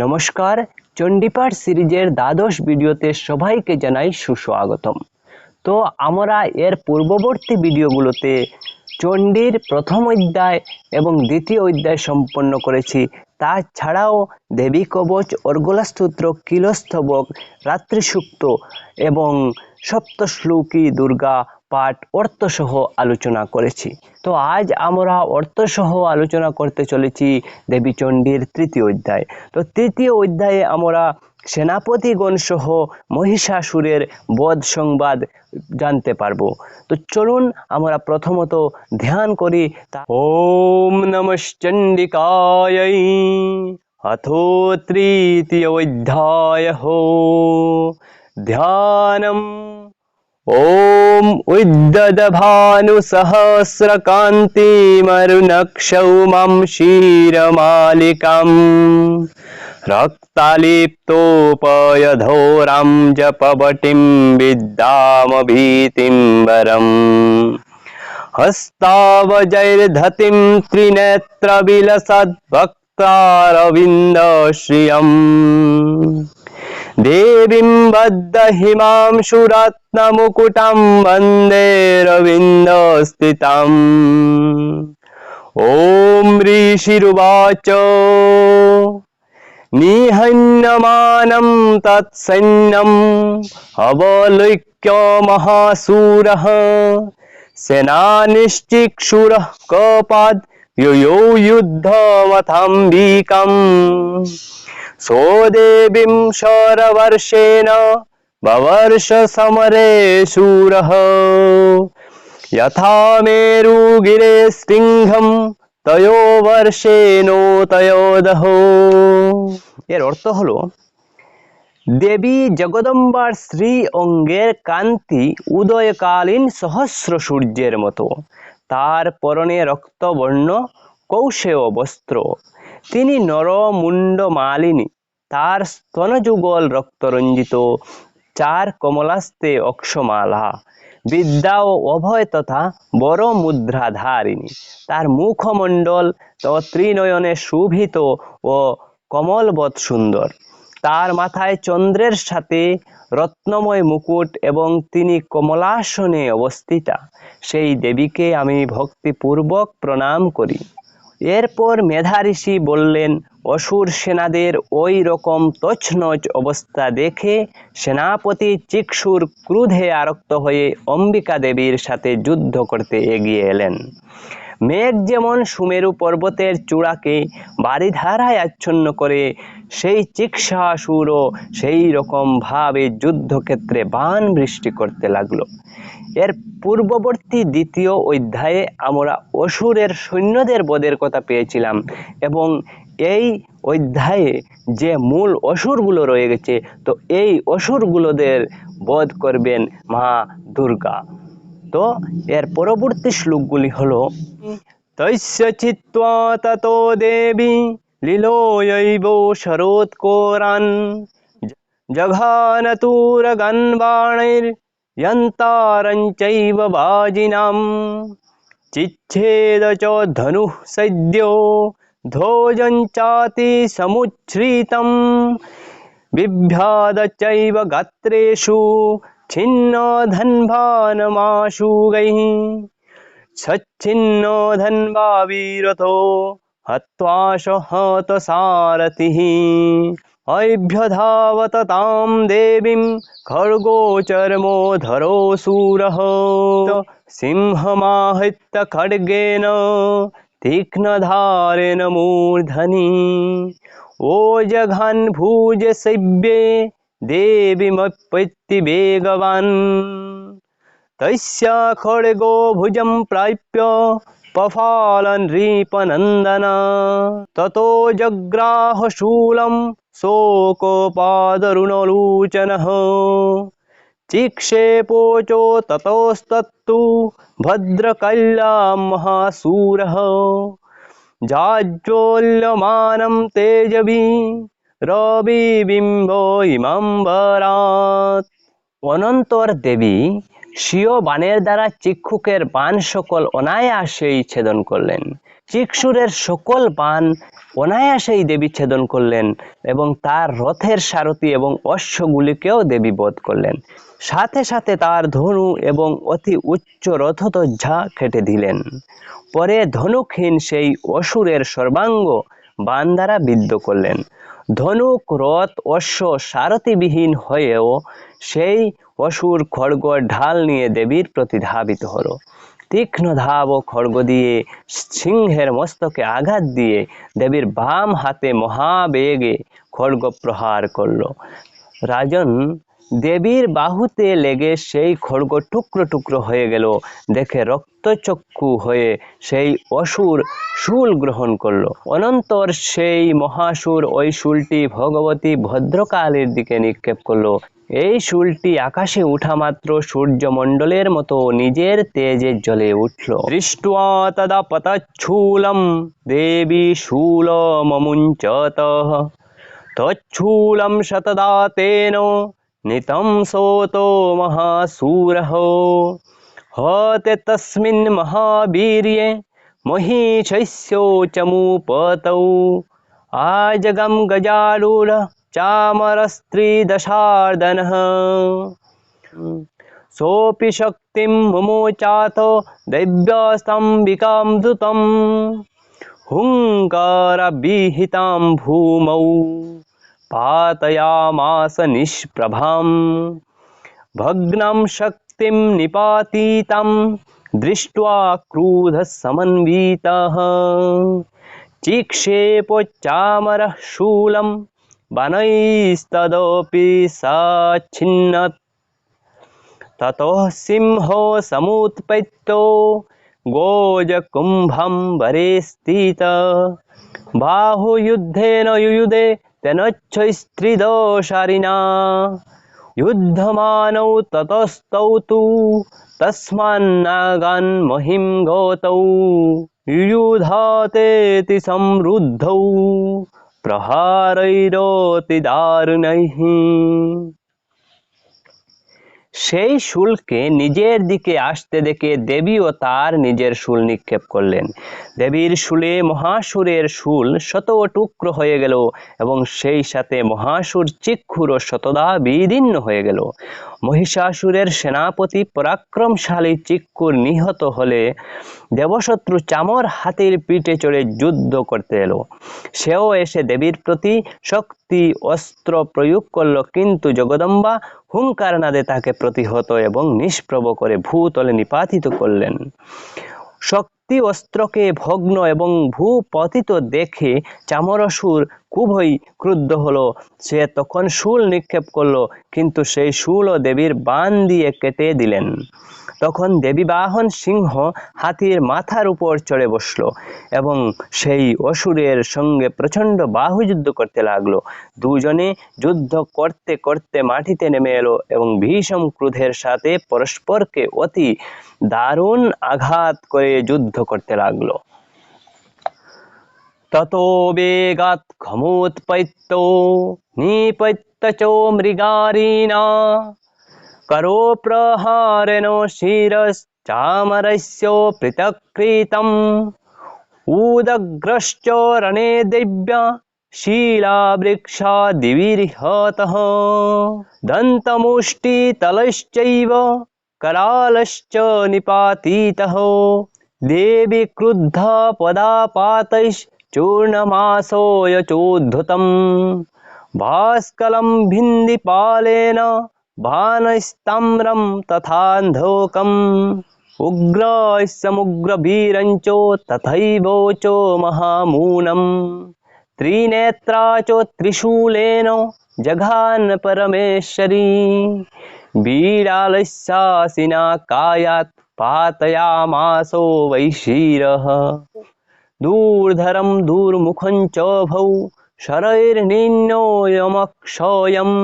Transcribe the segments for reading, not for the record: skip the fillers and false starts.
নমস্কার, চণ্ডীপাঠ সিরিজের দ্বাদশ ভিডিওতে সবাইকে জানাই সুস্বাগতম। তো আমরা এর পূর্ববর্তী ভিডিওগুলোতে চণ্ডীর প্রথম অধ্যায় এবং দ্বিতীয় অধ্যায় সম্পন্ন করেছি। তাছাড়াও দেবী কবচ, অর্গলা স্তোত্র, কিলস্তবক, রাত্রিসূক্ত এবং সপ্তশ্লোকী দুর্গা পাঠ অর্থসহ আলোচনা করেছি। তো আজ আমরা অর্থসহ আলোচনা করতে চলেছি দেবী চণ্ডীর তৃতীয় অধ্যায়। তো তৃতীয় অধ্যায়ে আমরা সেনাপতিগণ সহ মহিষাসুরের বধ সংবাদ জানতে পারবো। তো চলুন আমরা প্রথমত ধ্যান করি। ওম নমঃ চণ্ডিকায় অথো তৃতীয় অধ্যায় ধ্যানম। ওম উদ্যদ্ভানু সহস্রকান্তিমরুণক্ষৌমং क्षीरमालिकां रक्तालिप्तोपयधोरां जपवटीं विद्यामभीतिम्बरम् हस्तावजैर्धतिं त्रिनेत्रविलसद्भक्तारविन्दश्रियम् देवीं बद्धहिमांशुरत्नमुकुटं वन्दे रविन्दस्थितम्। ॐ ऋषिरुवाच निहन्यमानं तत्सैन्यम् अवलोक्य महासुरः सेनानिश्चिक्षुरः कपाद् यो युद्धमथाम्बिकाम् सोदेवीं शरवर्षेण ववर्ष समरे शूरः यथा मेरुगिरे सिंहं तयो वर्षेणो तयोदः। এর অর্থ হলো, দেবী জগদম্বার শ্রী অঙ্গের কান্তি উদয়কালীন সহস্র সূর্যের মতো, তার পরনে রক্তবর্ণ কৌশেয় বস্ত্র, তিনি নরমুণ্ড মালিনী, তার স্তনযুগল রক্তরঞ্জিত, চার কমলাস্তে অক্ষমালা, বিদ্যা ও অভয় তথা বড় মুদ্রাধারিণী, তার মুখমণ্ডল তো ত্রিনয়নে শোভিত ও কমলবৎ সুন্দর, তার মাথায় চন্দ্রের সাথে রত্নময় মুকুট এবং তিনি কমলাসনে অবস্থিতা। সেই দেবীকে আমি ভক্তিপূর্বক প্রণাম করি। এরপর মেধা ঋষি বললেন, অসুর সেনাদের ওই রকম তছনছ অবস্থা দেখে সেনাপতি চিক্ষুর ক্রোধে আরক্ত হয়ে অম্বিকা দেবীর সাথে যুদ্ধ করতে এগিয়ে এলেন। মেঘ যেমন সুমেরু পর্বতের চূড়াকে বারিধারায় আচ্ছন্ন করে, সেই চিক্ষাসুরও সেই রকম ভাবে যুদ্ধক্ষেত্রে বাণ বৃষ্টি করতে লাগলো। এর পূর্ববর্তী দ্বিতীয় অধ্যায়ে আমরা অসুরের সৈন্যদের বধের কথা পেয়েছিলাম এবং এই অধ্যায়ে যে মূল অসুরগুলো রয়ে গেছে, তো এই অসুরগুলোদের বধ করবেন মা দুর্গা। তো এর পরবর্তী শ্লোকগুলি হলো, তস্য চিত্ত্বা ততো দেবী লীলোয়ৈব শরৎকোরাन् জঘানতুরগান বাণৈর্যন্তারঞ্চৈব বাজিনাম চিচ্ছেদ চ ধনুঃ সদ্যো ধ্বজঞ্চাতি সমুচ্ছ্রিতম বিভ্যাদ চৈব গাত্রেষু ছিন্ন ধন্ভানমাশুগৈঃ সচ্ছিন্নো ধন্বা বীরথো হত্বা সহত সারথিঃ অভ্যধাবত তাম দেবীম খড়গোচর্মোধরোऽসুরः সিংহমাহৃত্য খड्गेन তীক্ষ্ণধারেণ মূর্ধনি ওজঘান ভুজ সেব্যে দেবীমপ্যেতি বেগবান তস্যা খड्गो ভুজং প্রাপ্য পফালন নৃপনন্দন ততো জগ্রাহ শূলম শোকোপাদরুণলোচনঃ চিক্ষেপোচো ততস্তত্তু ভদ্রকল্যাম মহাসুরः জাজ্জ্বল্যমাनं তেজবি রবিবিম্ব ইমাম্বরাৎ। অনন্তর দেবী স্বীয় বাণের দ্বারা চিক্ষুকের বাণ সকল অনায়াসেই ছেদন করলেন। চিক্ষুরের সকল বাণ অনায়াসেই দেবী ছেদন করলেন এবং তার রথের সারথি এবং অশ্বগুলিকেও দেবী বধ করলেন। সাথে সাথে তার ধনু এবং অতি উচ্চ রথধ্বজা কেটে দিলেন। পরে ধনুকহীন সেই অসুরের সর্বাঙ্গ বাণ দ্বারা বিদ্ধ করলেন। ধনুক, রথ, অশ্ব সারথিবিহীন হয়েও সেই অসুর খড়গ ঢাল নিয়ে দেবীর প্রতি ধাবিত হলো। তীক্ষ্ণ ধাব ও খড়গ দিয়ে সিংহের মস্তকে আঘাত দিয়ে দেবীর বাম হাতে মহাবেগে খড়গ প্রহার করল। রাজন, দেবীর বাহুতে লেগে সেই খড়গ টুকরো টুকরো হয়ে গেল দেখে রক্তচক্ষু হয়ে সেই অসুর শূল গ্রহণ করল। অনন্তর সেই মহাসুর ওই শূলটি ভগবতী ভদ্রকালীর দিকে নিক্ষেপ করল। এই শূলটি আকাশে উঠা মাত্র সূর্যমণ্ডলের মতো নিজের তেজে জ্বলে উঠল। দৃष्ट्वा तदा पतच्छूलं देवी शूलममुञ्चत तच्छूलं शतदा तेन नितं सोतो महासूरः हते तस्मिन् महावीर्ये महिषस्यो चमूपतौ आजगं गजारूढ चामरस्त्रिदशार्दनः सोऽपि शक्तिं मुमुचाथ दैव्यस्तम्भिकां द्रुतं हुङ्कारविहितां भूमौ पातयामास निष्प्रभां भग्नं शक्तिं निपातितं दृष्ट्वा क्रुधः समन्वितः चिक्षेपोच्चामरः शूलं बाणैस्तदपि सच्छिन्नत् ततः सिंहो समुत्पत्तो गोजकुम्भम्बरे स्थितः बाहुयुद्धेन युयुधे तेनच्छस्त्रिदशारिणा युद्धमानौ ततस्तौ तु तस्मान्नागान् महिं गतौ युयुधातेति समृद्धौ प्रहारैरतिदारुणैः। সেই শূলকে নিজের দিকে আসতে দেখে দেবীও তার নিজের শূল নিক্ষেপ করলেন। দেবীর শূলে মহাসুরের শূল শত টুকরো হয়ে গেল এবং সেই সাথে মহাসুর চিক্ষুরও শতদা বিদীর্ণ হয়ে গেল। মহিষাসুরের সেনাপতি পরাক্রমশালী চিক্ষুর নিহত হলে দেবশত্রু চামর হাতির পিঠে চড়ে যুদ্ধ করতে এলো। সেও এসে দেবীর প্রতি শক্তি অস্ত্র প্রয়োগ করল, কিন্তু জগদম্বা হুঙ্কার নাদে তাকে প্রতিহত এবং নিষ্প্রভ করে ভূতলে নিপাতিত করলেন। শক্তি অস্ত্রকে ভগ্ন এবং ভূপতিত দেখে চামরাসুর খুবই ক্রুদ্ধ হলো। সে তখন শূল নিক্ষেপ করলো, কিন্তু সেই শূলও দেবীর বাণ দিয়ে কেটে দিলেন। তখন দেবী বাহন সিংহ হাতির মাথার উপর চড়ে বসল এবং সেই অসুরের সঙ্গে প্রচণ্ড বাহুযুদ্ধ করতে লাগলো। দুজনে যুদ্ধ করতে করতে মাটিতে নেমে এলো এবং ভীষণ ক্রোধের সাথে পরস্পরকে অতি দারুণ আঘাত করে যুদ্ধ করতে লাগলো। ততো বেগাৎ খমুৎপৈত্তো নিপৈত্য চ মৃগারিণা करो प्रहारेण शिरश्चामरस्य पृथक्कृतम् उदग्रश्च रणे दिव्या शीलावृक्षादिविहतः दन्तमुष्टितलश्चैव करालश्च निपातितः देवी क्रुद्धा पदापातैश्चूर्णमासो यचोद्धतम् भास्कलं भिन्दिपालेन बाणस्ताम्रं तथान्धोकम् उग्रस्यमुग्रवीरञ्च तथैवोचो महामूनम् त्रिनेत्रा च त्रिशूलेन जघान परमेश्वरी बीडालस्यासिना कायात् पातयामासो वैशिरः दूर्धरं दूर्मुखं चोभौ शरैर्निन्योऽयमक्षयम्।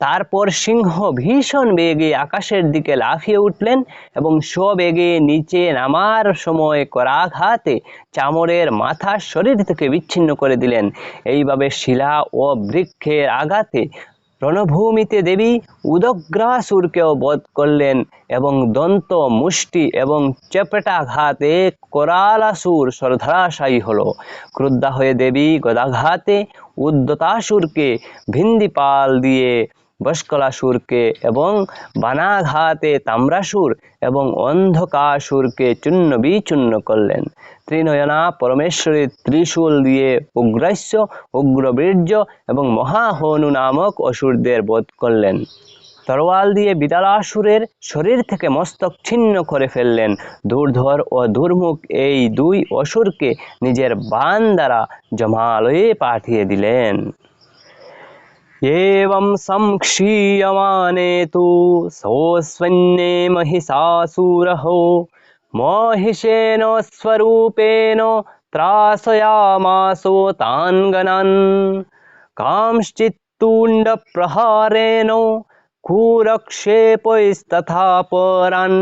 তারপর সিংহ ভীষণ বেগে আকাশের দিকে লাফিয়ে উঠলেন এবং সবেগে নিচে নামার সময় করাঘাতে চামরের মাথা শরীর থেকে বিচ্ছিন্ন করে দিলেন। এইভাবে শিলা ও বৃক্ষের আঘাতে রণভূমিতে দেবী উদগ্রাসুরকেও বধ করলেন এবং দন্ত মুষ্টি এবং চেপেটাঘাতে করালাসুর সর্ধরাশায়ী হল। ক্রুদ্ধা হয়ে দেবী গদাঘাতে উদ্যতাসুরকে, ভিন্দিপাল দিয়ে বস্কলাসুরকে এবং বানাঘাতে তাম্রাসুর এবং অন্ধকাসুরকে চূর্ণ বিচূর্ণ করলেন। ত্রিনয়না পরমেশ্বরী ত্রিশূল দিয়ে উগ্রাস্য, উগ্রবীর্য এবং মহাহনু নামক অসুরদের বধ করলেন। তরোয়াল দিয়ে বিদালাসুরের শরীর থেকে মস্তক ছিন্ন করে ফেললেন। ধূর্ধর ও দুর্মুখ এই দুই অসুরকে নিজের বাণ দ্বারা জমালয়ে পাঠিয়ে দিলেন। एवं संक्षीयमाने तु सोऽस्वन्ये महिषासुरः महिषेन स्वरूपेण त्रासयामासो तान् गणान् कांश्चित्तुण्डप्रहारेण क्रूरक्षेपैस्तथा परान्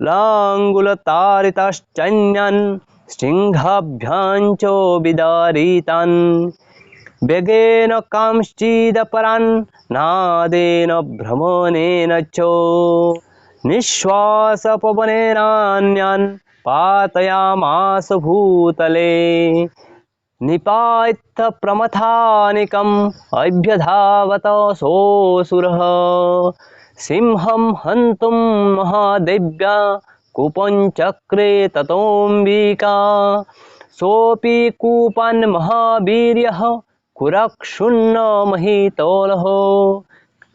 लाङ्गुलताडितश्चन्यान् सिंहाभ्यां च विदारितान् वेगेन कांश्चिदपरान् नादेन भ्रमणेन च निःश्वासपवनेनान्यान् पातयामास भूतले निपात्य प्रमथानिकम् अभ्यधावत सोऽसुरः सिंहं हन्तुं महादेव्या कूपं चक्रे ततोऽम्बिका सोऽपि कूपान् महावीर्यः कुरक्षुण्ण महितोलः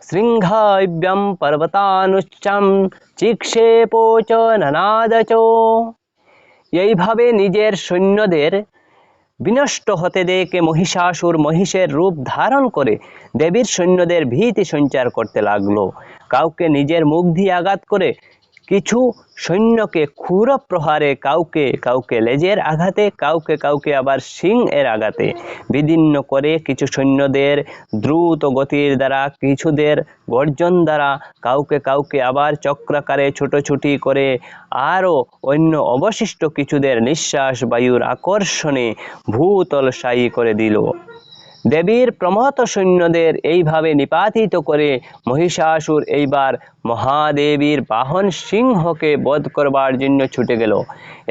शृङ्गाभ्यां पर्वतानुच्चां चिक्षेपो च ननाद च। এইভাবে নিজের সৈন্যদের বিনষ্ট হতে দেখে মহিষাসুর মহিষের রূপ ধারণ করে দেবীর সৈন্যদের ভীতি সঞ্চার করতে লাগলো। কাউকে নিজের মুখ দিয়ে আঘাত করে, কিছু সৈন্যকে ক্ষুর প্রহারে, কাউকে কাউকে লেজের আঘাতে, কাউকে কাউকে আবার সিং এর আঘাতে বিদীর্ণ করে, কিছু সৈন্যদের দ্রুত গতির দ্বারা, কিছুদের গর্জন দ্বারা, কাউকে কাউকে আবার চক্রাকারে ছোটাছুটি করে, আরও অন্য অবশিষ্ট কিছুদের নিঃশ্বাস বায়ুর আকর্ষণে ভূতলশায়ী করে দিল। দেবীর প্রমথ সৈন্যদের এইভাবে নিপাতিত করে মহিষাসুর এইবার মহাদেবীর বাহন সিংহকে বধ করবার জন্য ছুটে গেল।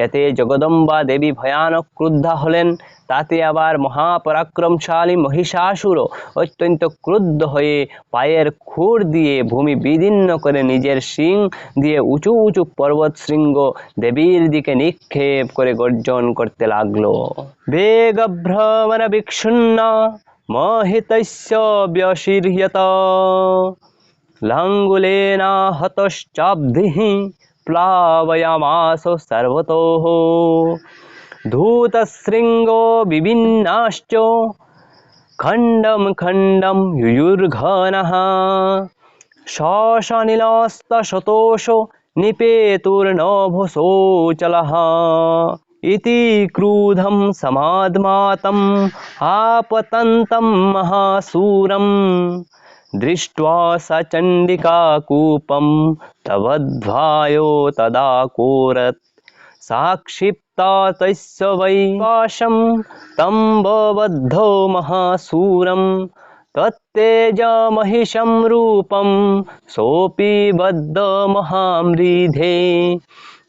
এতে জগদম্বা দেবী ভয়ানক ক্রুদ্ধা হলেন। তাতে আবার মহাপরাক্রমশালী মহিষাসুরও অত্যন্ত ক্রুদ্ধ হয়ে পায়ের খুর দিয়ে ভূমি বিদীর্ণ করে নিজের শিং দিয়ে উঁচু উঁচু পর্বত শৃঙ্গ দেবীর দিকে নিক্ষেপ করে গর্জন করতে লাগলো। বেগভ্রমণ বিক্ষুণ্ণ महितस्य व्यशीर्यत लाङ्गुलेन हतश्चाब्धिः प्लावयामास सर्वतोः धूतशृङ्गो विभिन्नाश्च खण्डं खण्डं युयुर्घनः शशनिलस्तशतोषो निपेतुर्नभसोऽचलः इति क्रुधं समाद्मातम् आपतन्तं महासूरं दृष्ट्वा स चण्डिका कूपं तवद्भायो तदाकोरत् साक्षिप्ता तस्य वै पाशं तं बबद्धो महासूरं तत्तेजमहिषं रूपं सोऽपि बद्ध महामृधे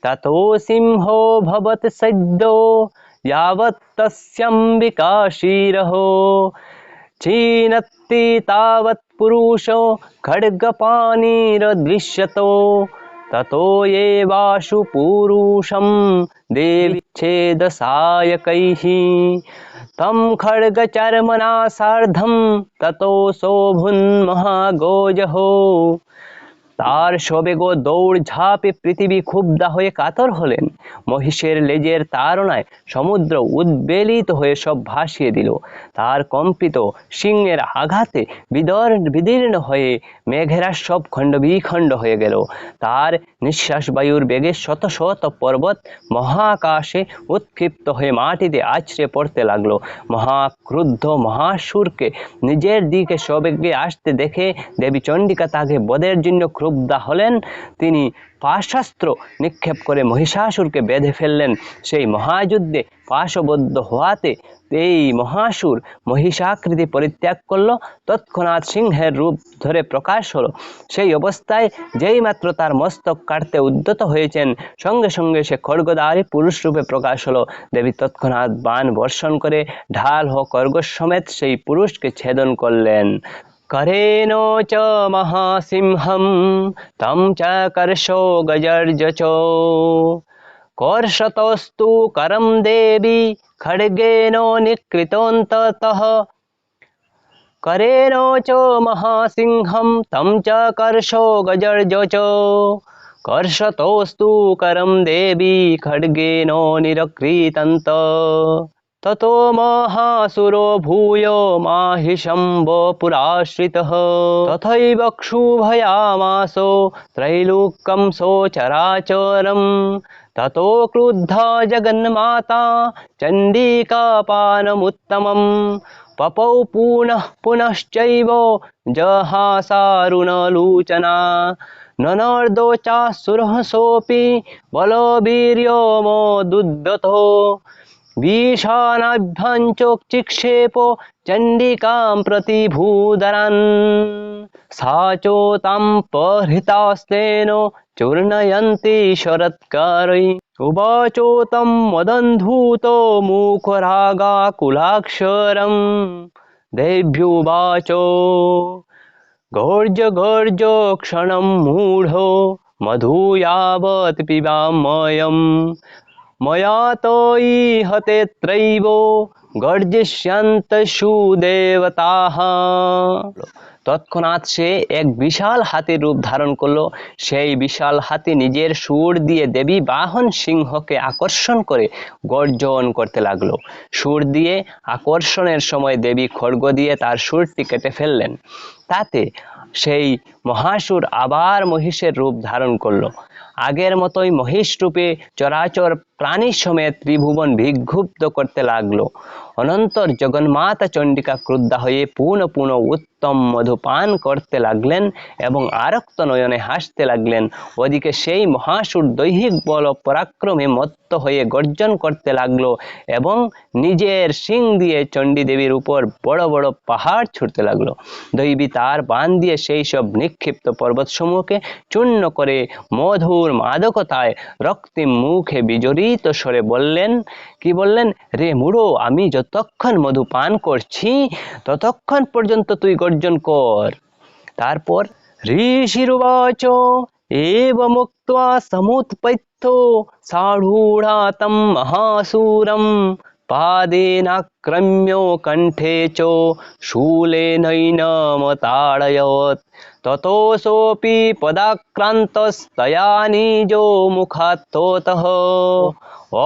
ततो सिंहो भवत् सद्यो यावत् तस्यम्बिका शिरहो छीनत्ति तावत् पुरुषो खड्गपाणिर्दृश्यतो ततो एवाशु पुरुषं देवी छेदसायकैः तं खड्गचर्मणा सार्धं ततो शोभुन्महागोजहो। তার সবেগ দৌড় ঝাঁপে পৃথিবী ক্ষুব্ধা হয়ে কাতর হলেন। মহিষের লেজের তাড়নায় সমুদ্র উদ্বেলিত হয়ে সব ভাসিয়ে দিল। তার কম্পিত সিংহের আঘাতে বিদীর্ণ হয়ে মেঘেরা সব খণ্ড বিখণ্ড হয়ে গেল। তার নিঃশ্বাস বায়ুর বেগে শত শত পর্বত মহাকাশে উৎক্ষিপ্ত হয়ে মাটিতে আছড়ে পড়তে লাগলো। মহাক্রুদ্ধ মহাসুরকে নিজের দিকে সবেগে আসতে দেখে দেবী চণ্ডিকা তাকে বধের জন্য ক্ষুব্ধা হলেন। তিনি পাশাস্ত্র নিক্ষেপ করে মহিষাসুরকে বেঁধে ফেললেন। সেই মহাযুদ্ধে পাশবদ্ধ হওয়াতে এই মহাসুর মহিষাকৃতি পরিত্যাগ করল। তৎক্ষণাৎ সিংহের রূপ ধরে প্রকাশ হলো। সেই অবস্থায় যেই মাত্র তার মস্তক কাটতে উদ্যত হয়েছেন, সঙ্গে সঙ্গে সে খড়গধারী পুরুষ রূপে প্রকাশ হলো। দেবী তৎক্ষণাৎ বাণ বর্ষণ করে ঢাল ও খড়গ সমেত সেই পুরুষকে ছেদন করলেন। করেণ চ মহাসিংহম তম চ কর্ষো গজর্জ চ কর্ষতস্তু করম দেবী খড়গেন নিকৃতন্ততঃ। করেণ চ মহাসিংহম তম চ কর্ষো গজর্জ চ কর্ষতস্তু করম দেবী খড়গেন নিরক্রীতন্ত। ততো মহাসুরো ভূয় মাহিষম্ব পুরাশ্রিতঃ তথৈব ক্ষুভয়ামাসো त्रैलोक्यं सोचराचरं। ततो क्रुद्धा जगन्माता चण्डिकापानमुत्तमं पपौ पुनः पुनश्चैव जहासारुणलोचना। ननर्दोचासुरः सोऽपि बलवीर्यो मोदुद्धतो विषाणाभ्यां चोक्षिक्षेपो चण्डिकां प्रति भूधरान्। सा चोतां परिहृतास्तेन चूर्णयन्ति शरत्कारै उवाचोतं मदन्धूतो मुखरागाकुलाक्षरं। देव्युवाच गर्ज गर्ज क्षणं मूढो मधु यावत् पिबाम्यहं मया तैहते त्रैव गर्जिष्यन्तः देवताः। তৎক্ষণাৎ সে এক বিশাল হাতির রূপ ধারণ করলো। সেই বিশাল হাতি নিজের সুর দিয়ে দেবী বাহন সিংহকে আকর্ষণ করে গর্জন করতে লাগলো। সুর দিয়ে আকর্ষণের সময় দেবী খড়গ দিয়ে তার সুরটি কেটে ফেললেন। তাতে সেই মহাসুর আবার মহিষের রূপ ধারণ করলো। আগের মতোই মহিষ রূপে চরাচর প্রাণী সমেত ত্রিভুবন বিক্ষুব্ধ করতে লাগলো। অনন্তর জগন্মাতা চণ্ডিকা ক্রুদ্ধা হয়ে পুনঃ পুনঃ উত্তম মধুপান করতে লাগলেন এবং আরক্ত নয়নে হাসতে লাগলেন। ওদিকে সেই মহাসুর দৈহিক বল পরাক্রমে মত্ত হয়ে গর্জন করতে লাগলো এবং নিজের শিং দিয়ে চণ্ডী দেবীর উপর বড় বড় পাহাড় ছুটতে লাগলো। দৈবী তার বাণ দিয়ে সেই সব নিক্ষিপ্ত পর্বতসমূহকে চূর্ণ করে মধুর মাদকতায় রক্তিম মুখে বিজড়িত স্বরে বললেন, কি বললেন? রে মুড়ো, আমি যতক্ষণ মধু পান করছি ততক্ষণ পর্যন্ত তুই গর্জন কর। তারপর ঋষিরুবাচ এবমুক্ত্বা সমুৎপৈত্তো সাঢ়ূঢ়াতম মহাসুরম পাদেনাক্রম্য কণ্ঠে চ শূলেনৈনমতাড়য়ৎ। ততোऽসোऽপি পদাক্রান্তস্তয়া নিজো মুখাত্ততঃ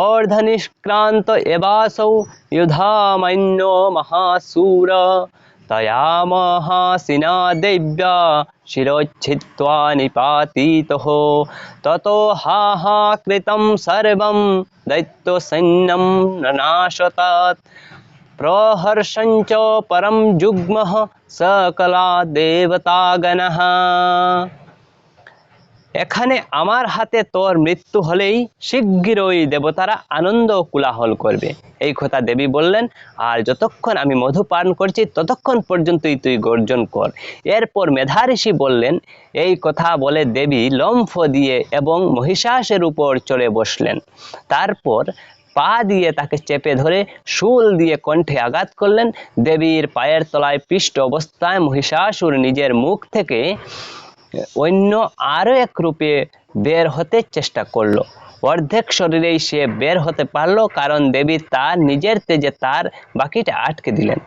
অর্ধনিষ্ক্রান্ত এবাসৌ युधामन्यो महासूर। तया महासिना देव्या शिरोच्छित्वा निपातितः। ततो हाहाकृतं सर्वं दैत्यसैन्यं नाशतात्। प्रहर्षञ्च परं जुग्मः सकला देवतागणः। এখানে আমার হাতে তোর মৃত্যু হলেই শিগগিরই দেবতারা আনন্দ কোলাহল করবে, এই কথা দেবী বললেন। আর যতক্ষণ আমি মধু পান করছি ততক্ষণ পর্যন্তই তুই গর্জন কর। এরপর মেধা ঋষি বললেন। এই কথা বলে দেবী লম্ফ দিয়ে এবং মহিষাসের উপর চড়ে বসলেন। তারপর পা দিয়ে তাকে চেপে ধরে শূল দিয়ে কণ্ঠে আঘাত করলেন। দেবীর পায়ের তলায় পিষ্ট অবস্থায় মহিষাসুর নিজের মুখ থেকে অন্য আরো এক রূপে বের হতে চেষ্টা করলো। অর্ধেক শরীরেই সে বের হতে পারলো, কারণ দেবী তার নিজের তেজে তার বাকিটা আটকে দিলেন।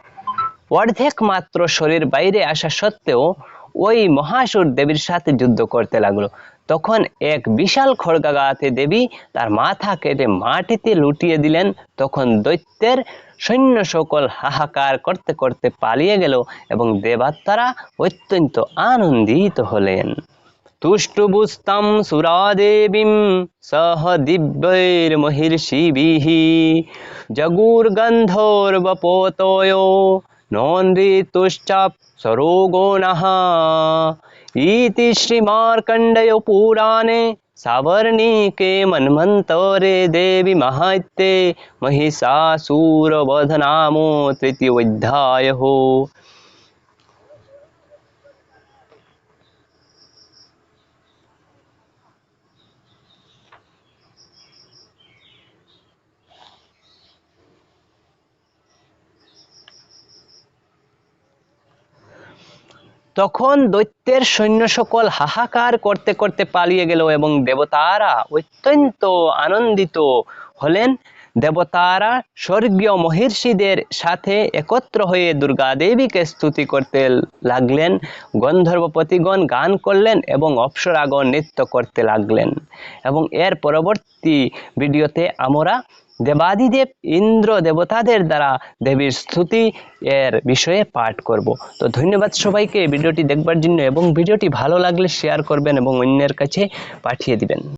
অর্ধেক মাত্র শরীর বাইরে আসা সত্ত্বেও ওই মহাসুর দেবীর সাথে যুদ্ধ করতে লাগলো। তখন এক বিশাল খড়গাতে দেবী তার মাথা কেটে মাটিতে লুটিয়ে দিলেন। তখন দৈত্যের সৈন্য সকল হাহাকার করতে করতে পালিয়ে গেল এবং দেবাত্মারা অত্যন্ত আনন্দিত হলেন। তুষ্টুবুস্তাম সুরাদেবীম সহ দিব্যৈর্মহির্ষিভিঃ জগুর্গন্ধর্বপোতয় नोन्द्रितुश्चाप्सरोगो नः इति श्रीमार्कण्डेय पुराणे सावर्णिके मन्वन्तरे देवी माहात्म्ये महिषासुरवध नामो तृतीयोऽध्यायः। তখন দৈত্যের সৈন্য সকল হাহাকার করতে করতে পালিয়ে গেল এবং দেবতারা অত্যন্ত আনন্দিত হলেন। দেবতারা স্বর্গীয় মহর্ষিদের সাথে একত্র হয়ে দুর্গা দেবীকে স্তুতি করতে লাগলেন। গন্ধর্বপতিগণ গান করলেন এবং অপ্সরাগণ নৃত্য করতে লাগলেন। এবং এর পরবর্তী ভিডিওতে আমরা দেবাদিদেব ইন্দ্র দেবতাদের দ্বারা দেবীর স্তুতি এর বিষয়ে পাঠ করব। তো ধন্যবাদ সবাইকে ভিডিওটি দেখবার জন্য, এবং ভিডিওটি ভালো লাগলে শেয়ার করবেন এবং অন্যের কাছে পাঠিয়ে দিবেন।